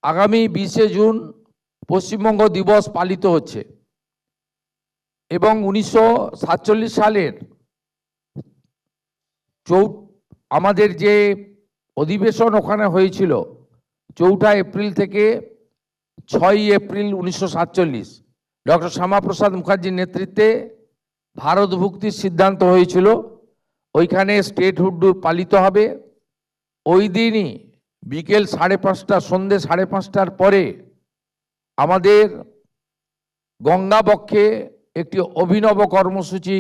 আগামী 20শে জুন পশ্চিমবঙ্গ দিবস পালিত হচ্ছে এবং 1947 সালের আমাদের যে অধিবেশন ওখানে হয়েছিল 4 এপ্রিল থেকে 6 এপ্রিল 1947 ডক্টর শ্যামাপ্রসাদ মুখার্জির নেতৃত্বে ভারতভুক্তির সিদ্ধান্ত হয়েছিল। ওইখানে স্টেটহুড পালিত হবে। ওই দিনই বিকেল 5:30 সন্ধ্যে 5:30টার পরে আমাদের গঙ্গাবক্ষে একটি অভিনব কর্মসূচি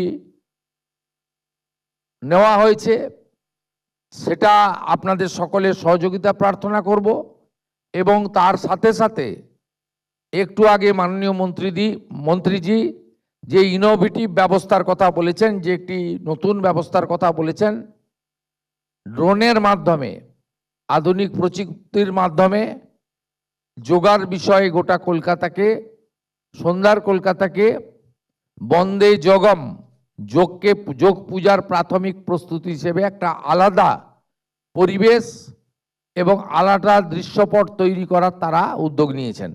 নেওয়া হয়েছে। সেটা আপনাদের সকলের সহযোগিতা প্রার্থনা করব এবং তার সাথে সাথে একটু আগে মাননীয় মন্ত্রীজি যে ইনোভেটিভ ব্যবস্থার কথা বলেছেন, যে একটি নতুন ব্যবস্থার কথা বলেছেন, ড্রোনের মাধ্যমে আধুনিক প্রযুক্তির মাধ্যমে যোগার বিষয়ে গোটা কলকাতাকে, সন্ধ্যার কলকাতাকে বন্দে যোগম যোগ পূজার প্রাথমিক প্রস্তুতি হিসেবে একটা আলাদা পরিবেশ এবং আলাদা দৃশ্যপট তৈরি করার তারা উদ্যোগ নিয়েছেন।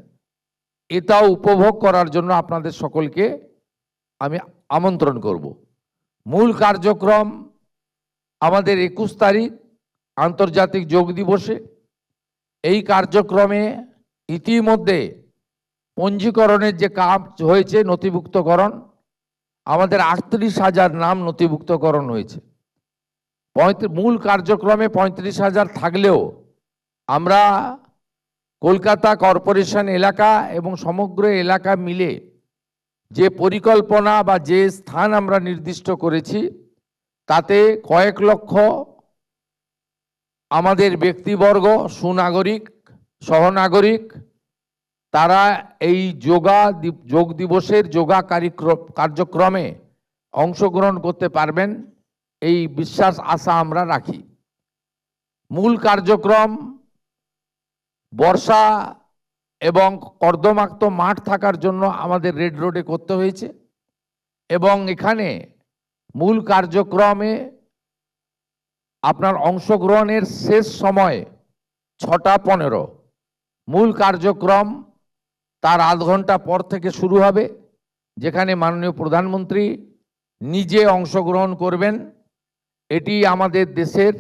এটাও উপভোগ করার জন্য আপনাদের সকলকে আমি আমন্ত্রণ করব। মূল কার্যক্রম আমাদের 21 তারিখ আন্তর্জাতিক যোগ দিবসে। এই কার্যক্রমে ইতিমধ্যে পঞ্জীকরণের যে কাজ হয়েছে, নথিভুক্তকরণ, আমাদের 38,000 নাম নথিভুক্তকরণ হয়েছে। মূল কার্যক্রমে 35,000 থাকলেও আমরা কলকাতা কর্পোরেশন এলাকা এবং সমগ্র এলাকা মিলে যে পরিকল্পনা বা যে স্থান আমরা নির্দিষ্ট করেছি, তাতে কয়েক লক্ষ আমাদের ব্যক্তিবর্গ, সুনাগরিক, সহনাগরিক, তারা এই যোগ দিবসের যোগা কার্যক্রমে অংশগ্রহণ করতে পারবেন, এই বিশ্বাস আশা আমরা রাখি। মূল কার্যক্রম বর্ষা এবং কর্দমাক্ত মাঠ থাকার জন্য আমাদের রেড রোডে করতে হয়েছে এবং এখানে মূল কার্যক্রমে আপনার অংশগ্রহণের শেষ সময় 6:15। মূল কার্যক্রম তার আধ ঘন্টা পর থেকে শুরু হবে, যেখানে মাননীয় প্রধানমন্ত্রী নিজে অংশগ্রহণ করবেন। এটি আমাদের দেশের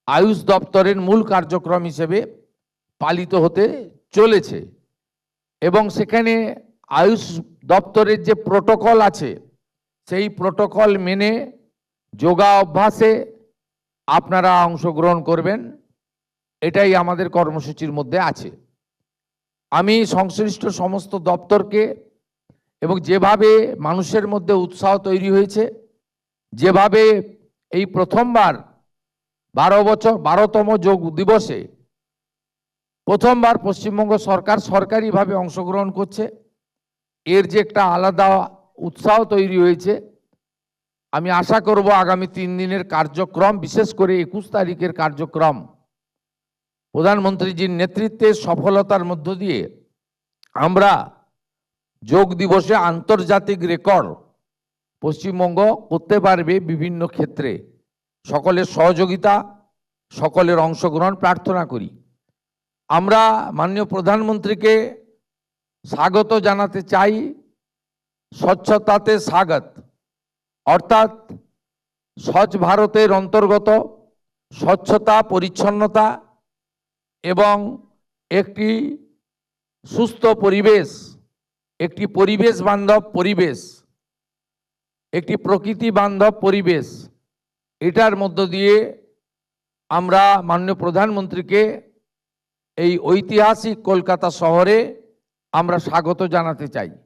আয়ুষ দপ্তরের মূল কার্যক্রম হিসেবে পালিত হতে চলেছে এবং সেখানে আয়ুষ দপ্তরের যে প্রোটোকল আছে, সেই প্রোটোকল মেনে যোগা অভ্যাসে আপনারা অংশগ্রহণ করবেন। এটাই আমাদের কর্মসূচির মধ্যে আছে। আমি সংশ্লিষ্ট সমস্ত দপ্তরকে এবং যেভাবে মানুষের মধ্যে উৎসাহ তৈরি হয়েছে, যেভাবে এই প্রথমবার 12তম যোগ দিবসে প্রথমবার পশ্চিমবঙ্গ সরকার সরকারিভাবে অংশগ্রহণ করছে, এর যে একটা আলাদা উৎসাহ তৈরি হয়েছে, আমি আশা করব আগামী 3 দিনের কার্যক্রম, বিশেষ করে 21 তারিখের কার্যক্রম প্রধানমন্ত্রীজির নেতৃত্বে সফলতার মধ্য দিয়ে আমরা যোগ দিবসে আন্তর্জাতিক রেকর্ড পশ্চিমবঙ্গ করতে পারবে। বিভিন্ন ক্ষেত্রে সকলের সহযোগিতা, সকলের অংশগ্রহণ প্রার্থনা করি। আমরা মাননীয় প্রধানমন্ত্রীকে স্বাগত জানাতে চাই। স্বচ্ছতাতে স্বাগত, অর্থাৎ স্বচ্ছ ভারতের অন্তর্গত স্বচ্ছতা, পরিচ্ছন্নতা এবং একটি সুস্থ পরিবেশ, একটি পরিবেশ বান্ধব পরিবেশ, একটি প্রকৃতি বান্ধব পরিবেশ, এটার মধ্য দিয়ে আমরা মাননীয় প্রধানমন্ত্রীকে এই ঐতিহাসিক কলকাতা শহরে আমরা স্বাগত জানাতে চাই।